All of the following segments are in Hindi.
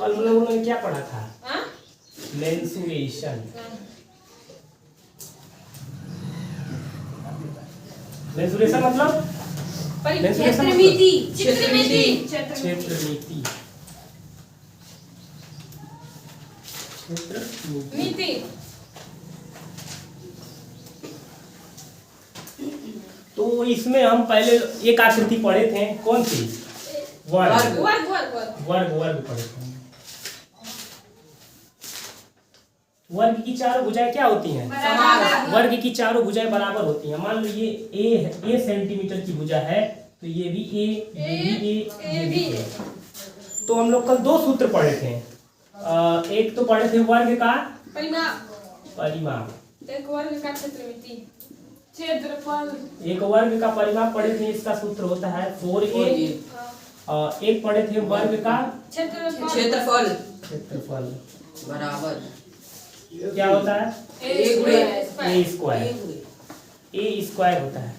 कल हम लोगों ने क्या पढ़ा था? हाँ? मेंसुरेशन। मेंसुरेशन मतलब क्षेत्रमिति। क्षेत्रमिति। क्षेत्रमिति। मिति। तो इसमें हम पहले एक आकृति पढ़े थे, कौन सी? वर्ग। वर्ग वर्ग वर्ग वर्ग वर्ग पढ़े थे। वर्ग की चारों भुजाएं क्या होती हैं? वर्ग की चारों भुजाएं बराबर होती हैं। मान लो ये ए सेंटीमीटर की भुजा है, तो ये भी ए, ये भी ए। तो हम लोग कल दो सूत्र पढ़े थे। एक तो पढ़े थे वर्ग का परिमाप, एक वर्ग का क्षेत्रमिति, क्षेत्रफल। एक वर्ग का परिमाप पढ़े थे, इसका सूत्र होता है 4a। और एक पढ़े थे वर्ग का क्षेत्रफल। क्षेत्रफल बराबर क्या होता है? ए स्क्वायर। ए स्क्वायर होता है।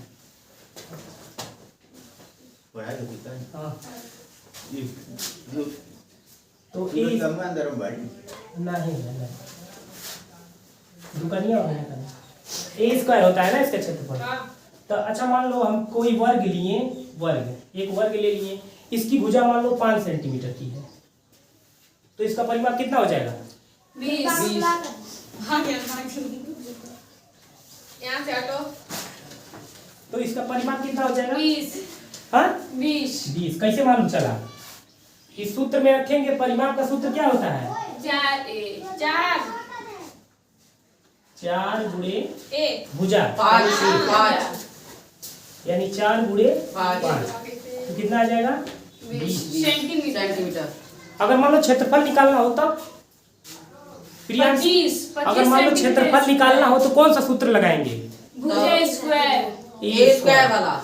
पढ़ाई तो कितना है? हाँ। ये तो ये ए कम अंदर में भाई नहीं है, दुकानिया होने का ए स्क्वायर होता है ना इसका क्षेत्रफल। तो अच्छा मान लो हम कोई वर्ग लिए, एक वर्ग ले लिए, इसकी भुजा मान लो 5 सेंटीमीटर की है, तो इसका परिमाप कितना हो जाएगा? 20। यहाँ से हटो। तो इसका परिमाप कितना हो जाएगा? 20। हाँ 20। कैसे मालूम चला? इस सूत्र में रखेंगे, परिमाप का सूत्र क्या होता है? 4 गुणे ए भुजा 5 यानी 4 गुणे 5 तो कितना आ जाएगा? 20 सेंटीमीटर। अगर मान लो क्षेत्रफल निकालना हो तब प्रियांश, 25 अगर मान लो क्षेत्रफल निकालना हो तो कौन सा सूत्र लगाएंगे? भुजा स्क्वायर। ए स्क्वायर वाला।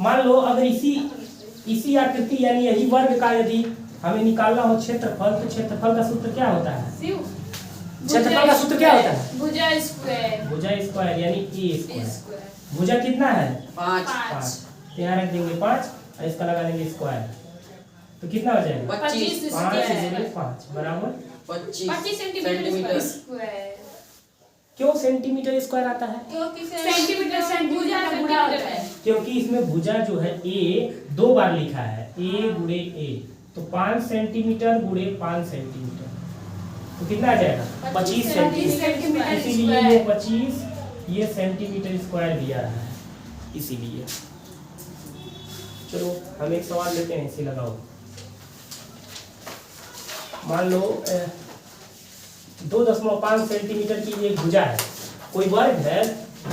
मान लो अगर इसी आकृति यानी यही वर्ग का यदि हमें निकालना हो क्षेत्रफल, तो क्षेत्रफल का सूत्र क्या होता है? क्षेत्रफल का सूत्र क्या होता है? भुजा स्क्वायर। भुजा स्क्वायर यानी ए स्क्वायर। भुजा कितना है? 5 5। यहाँ रख देंगे 5 और इसका लगा देंगे स्क्वायर, तो कितना हो जाएगा? 25 5 गुणे 5 बराबर 25 सेंटीमीटर स्क्वायर। क्यों सेंटीमीटर स्क्वायर आता है? क्योंकि सेंटीमीटर भुजा सेंटीमीटर है। क्योंकि इसमें भुजा जो है ए 2 बार लिखा है, ए गुणे ए, तो 5 सेंटीमीटर गुणे 5 सेंटीमीटर, तो कितना आ जाएगा? 25 सेंटीमीटर। इसीलिए ये 25 ये सेंटीमीटर स्क्वायर दिया रहा है, इसीलिए। चलो हम एक सवाल लेते हैं, इसे लगाओ। मान लो 2.5 सेंटीमीटर की एक भुजा है, कोई वर्ग है,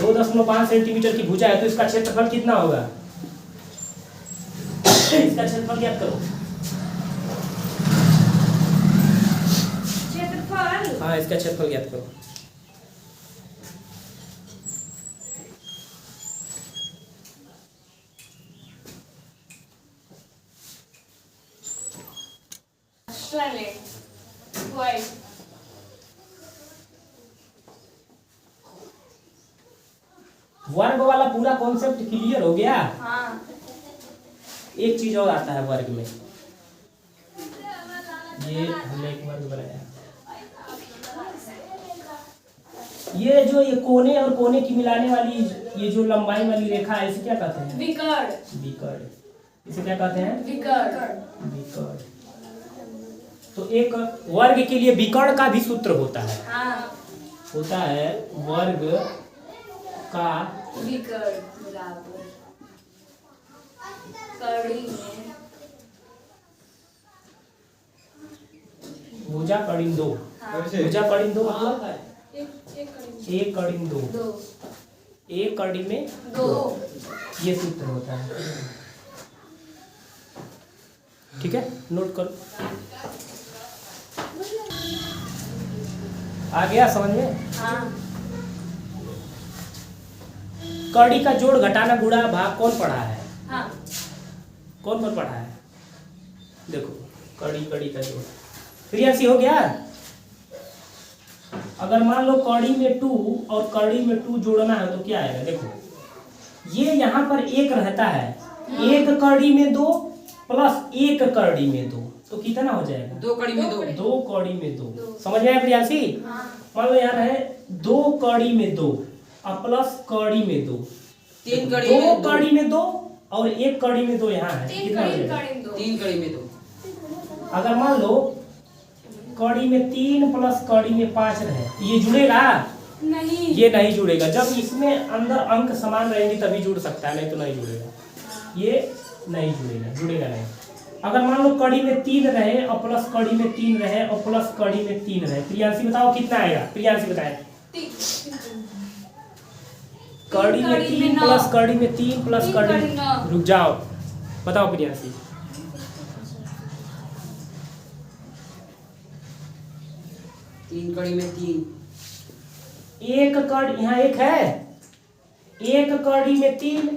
2.5 सेंटीमीटर की भुजा है, तो इसका क्षेत्रफल कितना होगा? इसका क्षेत्रफल ज्ञात करो। क्षेत्रफल। हाँ इसका क्षेत्रफल ज्ञात करो। वर्ग वाला पूरा कॉन्सेप्ट क्लियर हो गया? हाँ। एक चीज और आता है वर्ग में, ये हमने एक वर्ग बनाया, ये जो ये कोने और कोने की मिलाने वाली ये जो लंबाई वाली रेखा है, इसे क्या कहते हैं? विकर्ण। इसे क्या कहते हैं? विकर्ण। तो एक वर्ग के लिए विकर्ण का भी सूत्र होता है। हाँ। होता है वर्ग का विकर्ण बराबर कड़ी में भुजा कड़िन 2। भुजा कड़िन 2 मतलब एक कड़िन 2, एक कड़ी में 2, ये सूत्र होता है। ठीक है, नोट करो। आ गया समझ में? हाँ। कड़ी का जोड़ घटाना गुणा भाग कौन पढ़ा है? हाँ। कौन पढ़ा है? देखो कड़ी का जोड़ प्रियांशी हो गया। अगर मान लो कड़ी में 2 और कड़ी में 2 जोड़ना है तो क्या आएगा? देखो ये यहाँ पर 1 रहता है, एक कड़ी में 2 प्लस एक कड़ी में 2, तो कितना हो जाएगा? 2 कड़ी में 2। 2 कड़ी में 2। समझ में आया प्रियांशी? मान लो यहाँ है 2 कड़ी में 2 और प्लस कड़ी में 2, 3 कड़ी 2 में 2। कड़ी में 2 और 1 कड़ी में 2 यहाँ है, कितना हो जाएगा? 3 कड़ी में 2। अगर मान लो कड़ी में 3 प्लस कड़ी में 5 रहे, ये जुड़ेगा? नहीं, ये नहीं जुड़ेगा। जब इसमें अंदर अंक समान रहेंगे तभी जुड़ सकता है, नहीं तो नहीं जुड़ेगा। ये नहीं जुड़ेगा, जुड़ेगा नहीं। अगर मान लो कड़ी में 3 रहे और प्लस कड़ी में 3 रहे और प्लस कड़ी में 3 रहे, प्रियांशी बताओ कितना आएगा? प्रियांशी बताए। कड़ी में 3 प्लस कड़ी में 3 प्लस कड़ी, रुक जाओ, बताओ प्रियांशी। 3 कड़ी में 3। एक कड़ी यहाँ एक है, एक कड़ी में 3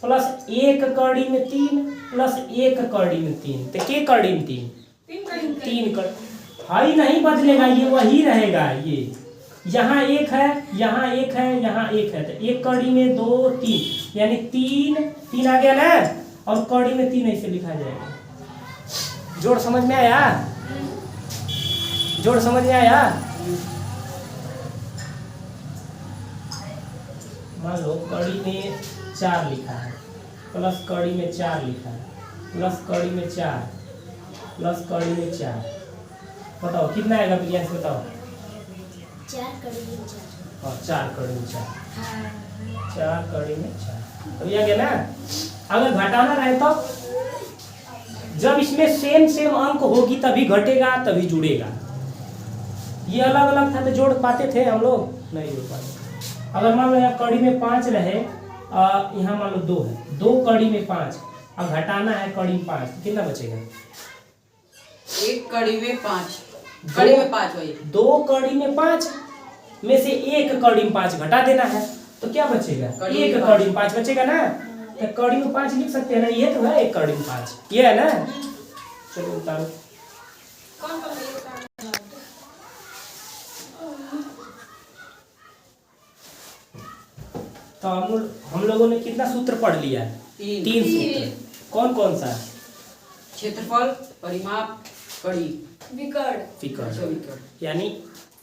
प्लस एक कड़ी में 3 प्लस एक कड़ी में 3, तो के कड़ी में 3? 3 कड़ी। हाई नहीं बदलेगा, ये वही रहेगा। ये यहाँ एक है, यहाँ एक है, यहाँ एक है, तो एक कड़ी में 2 3 यानी 3 आ गया ना, और कड़ी में 3 ऐसे लिखा जाएगा। जोड़ समझ में आया? जोड़ समझ में आया? मान लो कड़ी में 4 लिखा है, प्लस कड़ी में 4 लिखा है, प्लस कड़ी में 4 प्लस कड़ी में 4, बताओ कितना आएगा प्रियांशी? बताओ। 4 कड़ी में 4। और 4 कड़ी में 4, 4 कड़ी में 4, अभी आ गया ना? अगर घटाना रहे तो जब इसमें सेम अंक होगी तभी घटेगा, तभी जुड़ेगा। ये अलग अलग था तो जोड़ पाते थे हम लोग? नहीं जोड़ पाते। अगर मान लो यहाँ कड़ी में 5 रहे, यहाँ मान लो 2 है, 2 कड़ी में 5, अब घटाना है कड़ी में 5, तो कितना बचेगा? 1 कड़ी में 5। कड़ी में 5 वही। 2 कड़ी में 5 में से 1 कड़ी में 5 घटा देना है, तो क्या बचेगा? 1 कड़ी में 5 बचेगा ना, तो कड़ी में 5 लिख सकते हैं ना, ये तो है 1 कड़ी में 5, ये है ना। चलो उतारो। तो हम लोगों ने कितना सूत्र पढ़ लिया है? 3 सूत्र। कौन कौन सा? क्षेत्रफल, परिमाप, कड़ी, विकर्ण। यानी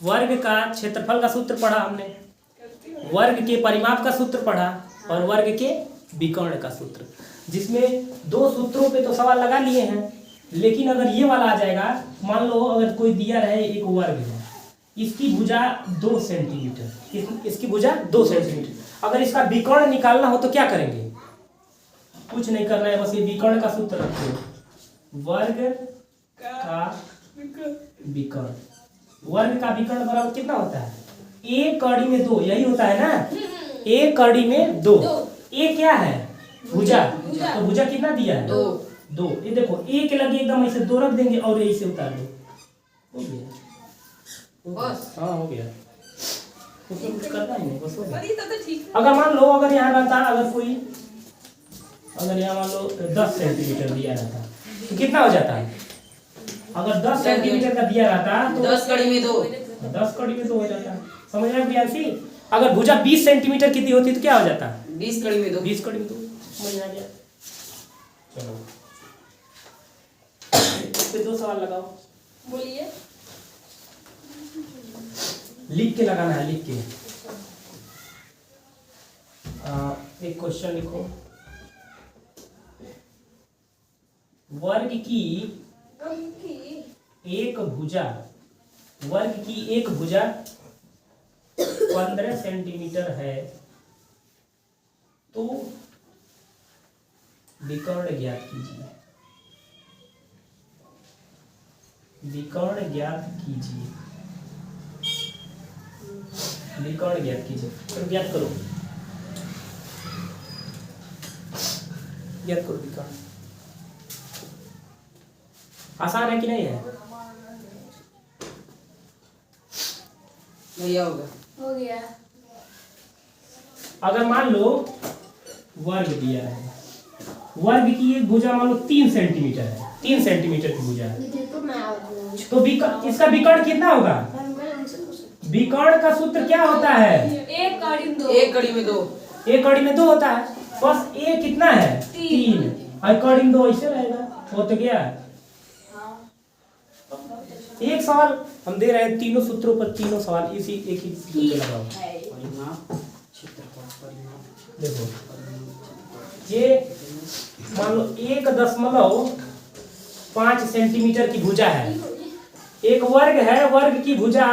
वर्ग का क्षेत्रफल का सूत्र पढ़ा हमने, वर्ग के परिमाप का सूत्र पढ़ा, और वर्ग के विकर्ण का सूत्र, जिसमें 2 सूत्रों पे तो सवाल लगा लिए हैं। लेकिन अगर ये वाला आ जाएगा, मान लो अगर कोई दिया रहे एक वर्ग है, इसकी भुजा 2 सेंटीमीटर, इसकी भुजा 2 सेंटीमीटर, अगर इसका विकर्ण निकालना हो तो क्या करेंगे? कुछ नहीं करना है, बस ये विकर्ण का सूत्र रखो, वर्ग का विकर्ण। वर्ग का विकर्ण बराबर कितना होता है? 1 कड़ी में 2, यही होता है ना, 1 कड़ी में 2। ए क्या है? भुजा। तो भुजा कितना दिया है? 2। ये देखो 1 के लगे एकदम ऐसे 2 रख देंगे और ऐसे उतार दो, हो गया बस। हाँ हो गया, उसमें कुछ करना ही नहीं, बस हो गया। अगर मान लो अगर यहाँ रहता, अगर यहाँ मान लो 10 सेंटीमीटर दिया रहता तो कितना हो जाता है? अगर 10 सेंटीमीटर का दिया रहता तो 10 कड़ी में 2। 10 कड़ी में 2 हो जाता। समझ रहे हैं प्रियांशी? अगर भुजा 20 सेंटीमीटर की दी होती तो क्या हो जाता? 20 कड़ी में 2। 20 कड़ी में 2। समझ में आ गया? चलो इस पे 2 सवाल लगाओ। बोलिए। लिख के लगाना है, लिख के। एक क्वेश्चन लिखो, वर्ग की एक भुजा, वर्ग की एक भुजा 15 सेंटीमीटर है, तो विकर्ण ज्ञात कीजिए। विकर्ण ज्ञात कीजिए, विकर्ण ज्ञात कीजिए। तो ज्ञात करो, ज्ञात करो विकर्ण। आसान है कि नहीं है? भैया होगा। हो गया। अगर मान लो वर्ग दिया है, वर्ग की एक भुजा मान लो 3 सेंटीमीटर है, 3 सेंटीमीटर की भुजा है, तो इसका विकर्ण कितना होगा? विकर्ण का सूत्र क्या होता है? 1 कड़ी में 2। 1 कड़ी में 2। 1 कड़ी में 2 होता है, बस ए कितना है? 3, और कड़ी में 2 ऐसे रहेगा। हो तो गया। एक सवाल हम दे रहे हैं, तीनों सूत्रों पर तीनों सवाल इसी एक ही सूत्र पे लगाओ। परिमाप क्षेत्रफल परिमाप देखो ये मान लो 1.5 सेंटीमीटर की भुजा है, एक वर्ग है, वर्ग की भुजा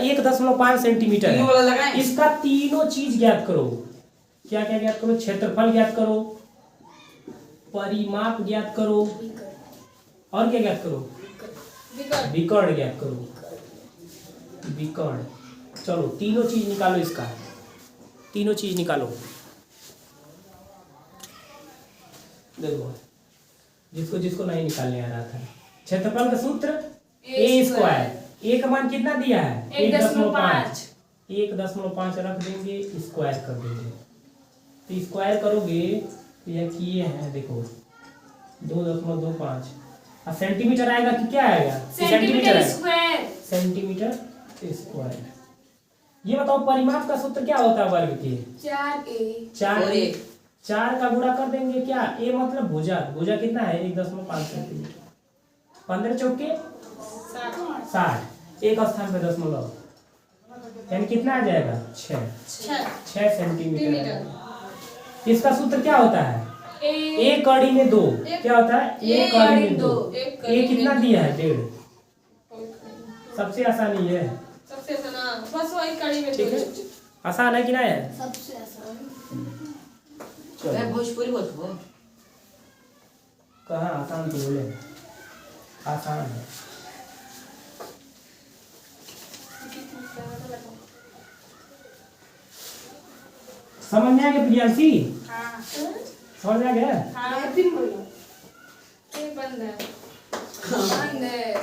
1.5 सेंटीमीटर तीनों वाला है। लगाएं। इसका तीनों चीज ज्ञात करो। क्या क्या ज्ञात करो? क्षेत्रफल ज्ञात करो, परिमाप ज्ञात करो, और क्या ज्ञात करो? विकर्ण ज्ञात करो, विकर्ण। चलो तीनों चीज निकालो, इसका तीनों चीज निकालो। देखो जिसको जिसको नहीं निकालने आ रहा था, क्षेत्रफल का सूत्र ए स्क्वायर। ए का मान कितना दिया है? 1.5। 1.5 रख देंगे, स्क्वायर कर देंगे। तो स्क्वायर करोगे तो यह किए हैं, देखो 2.25। अब सेंटीमीटर आएगा कि क्या आएगा? Centimetre square. Centimetre square. ये बताओ परिमाप का सूत्र क्या होता है वर्ग के? 4a। 4 का गुणा कर देंगे क्या? ए मतलब भुजा, भुजा कितना है? 1.5 सेंटीमीटर। 15 चौके 60, एक स्थान पे दशमलव, यानी कितना आ जाएगा? 6 सेंटीमीटर। इसका सूत्र क्या होता है? एक कड़ी में 2। क्या होता है? एक कड़ी में 2। ए कितना दिया है? 1.5। सबसे आसानी है, सबसे आसान बस वही कड़ी में ठीक है। आसान है कि नहीं है? सबसे आसान। अरे भोजपुरी बोल वो कहाँ आसान तो बोले, आसान है। समझ में आ गया प्रियांशी? हाँ समझ में आ गया? हाँ फिर बोलो। ये बंद है, बंद है।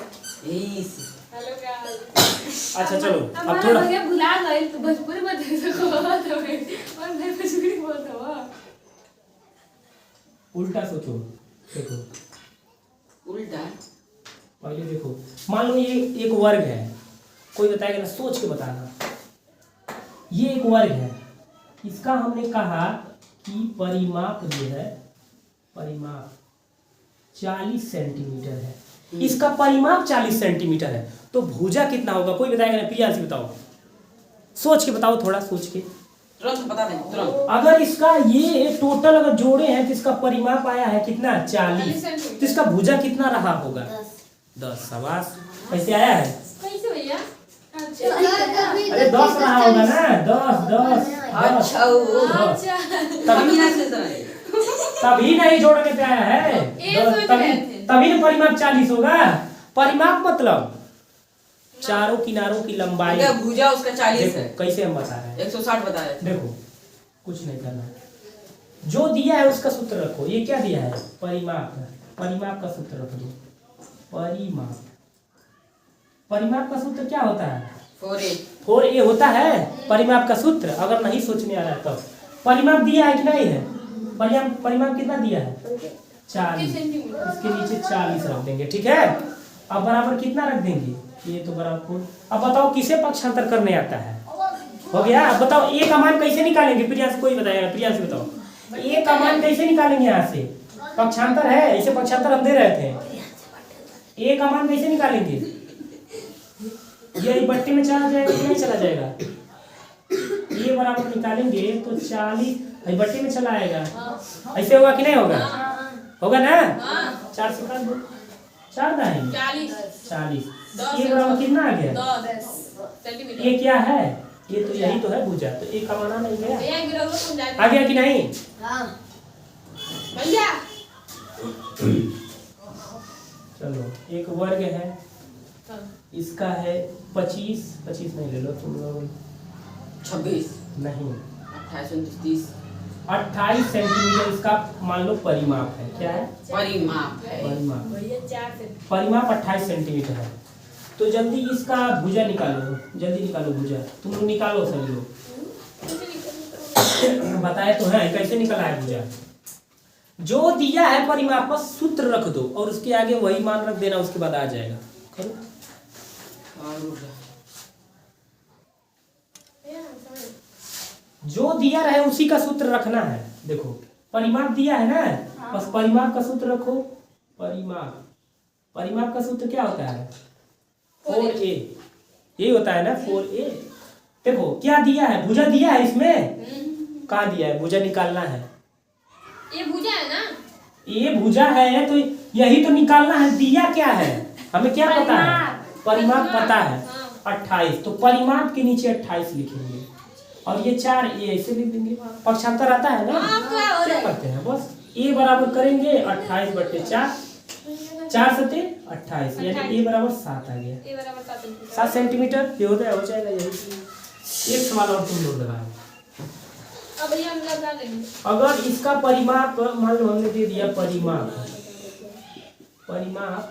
Hello guys. अच्छा चलो अब हमारा थोड़ा भैया भुला गए तो भोजपुरी बता सको और मैं भोजपुरी बोलता हूँ। उल्टा सोचो। देखो उल्टा पहले देखो, मान लो ये एक वर्ग है, कोई बताएगा ना, सोच के बताना। ये एक वर्ग है, इसका हमने कहा कि परिमाप जो है, परिमाप 40 सेंटीमीटर है। इसका परिमाप 40 सेंटीमीटर है, तो भुजा कितना होगा? कोई बताएगा ना? प्रियांशी बताओ, सोच के बताओ, थोड़ा सोच के। तुरंत बता दें तुरंत। अगर इसका ये टोटल अगर जोड़े हैं तो इसका परिमाप आया है कितना? 40। तो इसका भुजा कितना रहा होगा? 10। शाबाश, कैसे आया है? कैसे भैया? अरे 10 रहा होगा ना, 10। अच्छा अच्छा तभी ना से समझ तभी नहीं जोड़ने पे आया है। ये सोच रहे थे। तभी ना परिमाप 40 होगा। परिमाप मतलब चारों किनारों की लंबाई। क्या भुजा उसका 40 देखो है, कैसे हम बता रहे हैं, 160 बताया। देखो कुछ नहीं करना है, जो दिया है उसका सूत्र रखो। ये क्या दिया है? परिमाप। परिमाप का सूत्र रख दो। परिमाप, परिमाप का सूत्र क्या होता है? 4a होता है परिमाप का सूत्र। अगर नहीं सोचने आ रहा है तब परिमाप दिया है कि नहीं है? परिमाप कितना दिया है? 40। इसके नीचे 40 रख देंगे, ठीक है। अब बराबर कितना रख देंगे? ये तो बराबर। अब बताओ किसे पक्षांतर करने आता है? हो गया। अब बताओ ए का मान कैसे निकालेंगे? प्रियांश कोई बताएगा? प्रियांश बताओ ए का मान कैसे निकालेंगे? यहाँ से पक्षांतर है, इसे पक्षांतर हम दे रहे थे। ए का मान कैसे निकालेंगे? ये बट्टी में चला जाएगा कि नहीं चला जाएगा? ये बराबर निकालेंगे तो 40 बट्टी में चला आएगा। ऐसे होगा कि नहीं होगा? होगा ना? 4 से काट दो, 4 दाएं 40। ये बराबर कितना आ गया? 10 सेंटीमीटर। ये क्या है? ये तो यही तो है भुजा। तो एक का माना नहीं गया? भैया गिरो तो तुम जाके आ गया कि नहीं? हाँ। भैया चलो एक वर्ग है, इसका है 25 नहीं ले लो तुम लोग, 26 नहीं 28 29 30 28 सेंटीमीटर इसका मान लो परिमाप है। क्या है? परिमाप है। परिमाप। भैया 4 से परिमाप 28 सेंटीमीटर है। तो जल्दी इसका भुजा निकालो, जल्दी निकालो भुजा। तुम लोग निकालो सभी लोग। बताए तो है कैसे निकला है भुजा। जो दिया है परिमाप पर सूत्र रख दो और उसके आगे वही मान रख देना, उसके बाद आ जाएगा। करो। जो दिया रहे उसी का सूत्र रखना है। देखो परिमाप दिया है ना, बस परिमाप का सूत्र रखो। परिमाप का सूत्र क्या होता है? 4a। यही होता है ना 4a। देखो क्या दिया है, भुजा दिया है इसमें। कहाँ दिया है? भुजा निकालना है। ये भुजा है ना? ये भुजा है तो यही तो निकालना है। दिया क्या है हमें, क्या पता है? परिमाप पता है 28। तो परिमाप के नीचे 28 लिखेंगे और ये 4 ये ऐसे लिख देंगे। पक्षांतर आता है ना, क्या करते हैं बस a बराबर करेंगे 28/4। 4 सते 28 यानी a बराबर 7 आ गया। ये बराबर 7 सेंटीमीटर ये हो जाएगा यही। एक सवाल और तुम लोग लगाओ। अब भैया हम लगा लेंगे। अगर इसका परिमाप मान लो हमने दे दिया परिमाप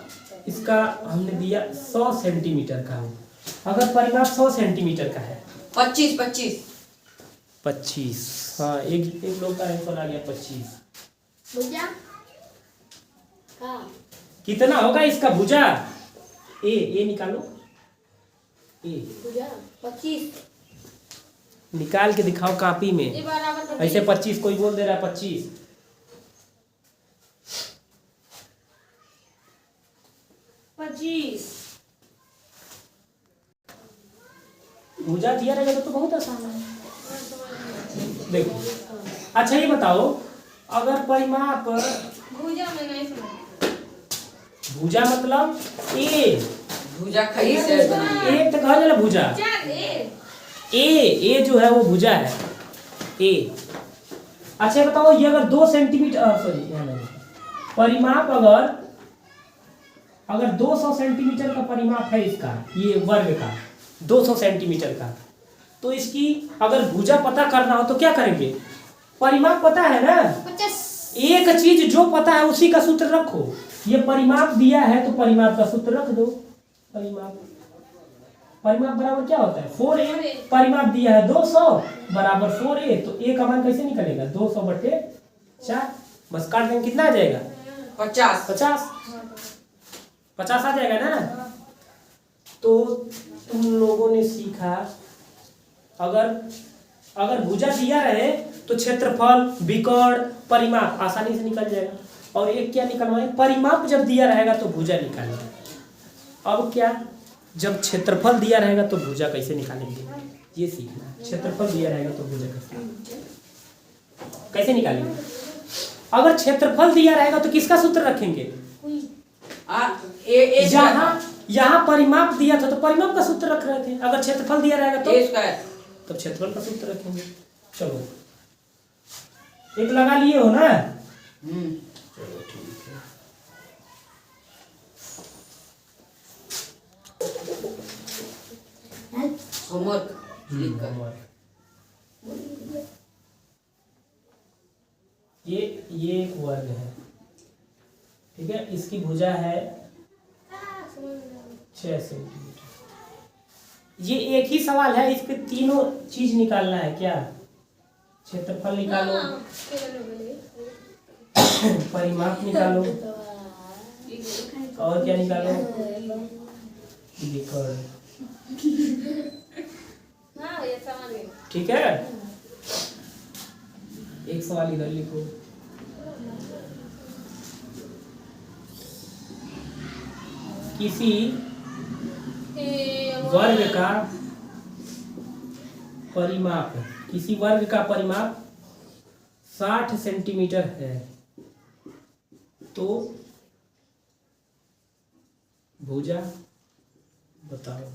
इसका हमने दिया 100 सेंटीमीटर का हो। अगर परिमाप 100 सेंटीमीटर का है 25। हाँ एक लोग का आंसर आ गया 25। भुजा हाँ कितना होगा इसका भुजा? ए निकालो। ए भुजा 25 निकाल के दिखाओ कापी ये में। बराबर ऐसे 25 कोई बोल दे रहा है 25। भुजा दिया रहेगा तो बहुत आसान है। देखो अच्छा ये बताओ, अगर परिमाप भुजा में नहीं समझ। भुजा मतलब ए भुजा खई से ए तो कहा जाला भुजा। चार ए जो है वो भुजा है ए। अच्छा बताओ ये अगर 2 सेंटीमीटर सॉरी परिमाप अगर 200 सेंटीमीटर का परिमाप है इसका, ये वर्ग का 200 सेंटीमीटर का, तो इसकी अगर भुजा पता करना हो तो क्या करेंगे? परिमाप पता है ना, 50। एक चीज जो पता है उसी का सूत्र रखो। ये परिमाप दिया है तो परिमाप का सूत्र रख दो। परिमाप बराबर क्या होता है? 4a। परिमाप दिया है 200 बराबर 4a, तो a का मान कैसे निकलेगा? 200/4। बस काट देंगे, कितना आ जाएगा? 50 50 आ जाएगा ना। तो तुम लोगों ने सीखा अगर भुजा दिया रहे तो क्षेत्रफल, विकर्ण, परिमाप आसानी से निकल जाएगा। और एक क्या निकलवाएं? परिमाप जब दिया रहेगा तो भुजा निकालेंगे। अब क्या, जब क्षेत्रफल दिया रहेगा तो भुजा कैसे निकालेंगे ये सीखना। क्षेत्रफल दिया रहेगा तो भुजा कैसे निकालेंगे? अगर क्षेत्रफल दिया रहेगा तो किसका सूत्र रखेंगे? यहाँ परिमाप दिया था तो परिमाप का सूत्र रख रहे थे। अगर क्षेत्रफल दिया रहेगा तो क्षेत्रफल का सूत्र रखेंगे। चलो एक लगा लिए हो ना? चलो ठीक है। होमवर्क लिख कर। ये एक वर्ग है, ठीक है। इसकी भुजा है 6 सेंटीमीटर। ये एक ही सवाल है, इस पे तीनों चीज निकालना है। क्या? क्षेत्रफल निकालो, परिमाप निकालो और क्या निकालो? विकर्ण। ठीक है। एक सवाल इधर लिखो। किसी वर्ग का परिमाप 60 सेंटीमीटर है तो भुजा बताओ।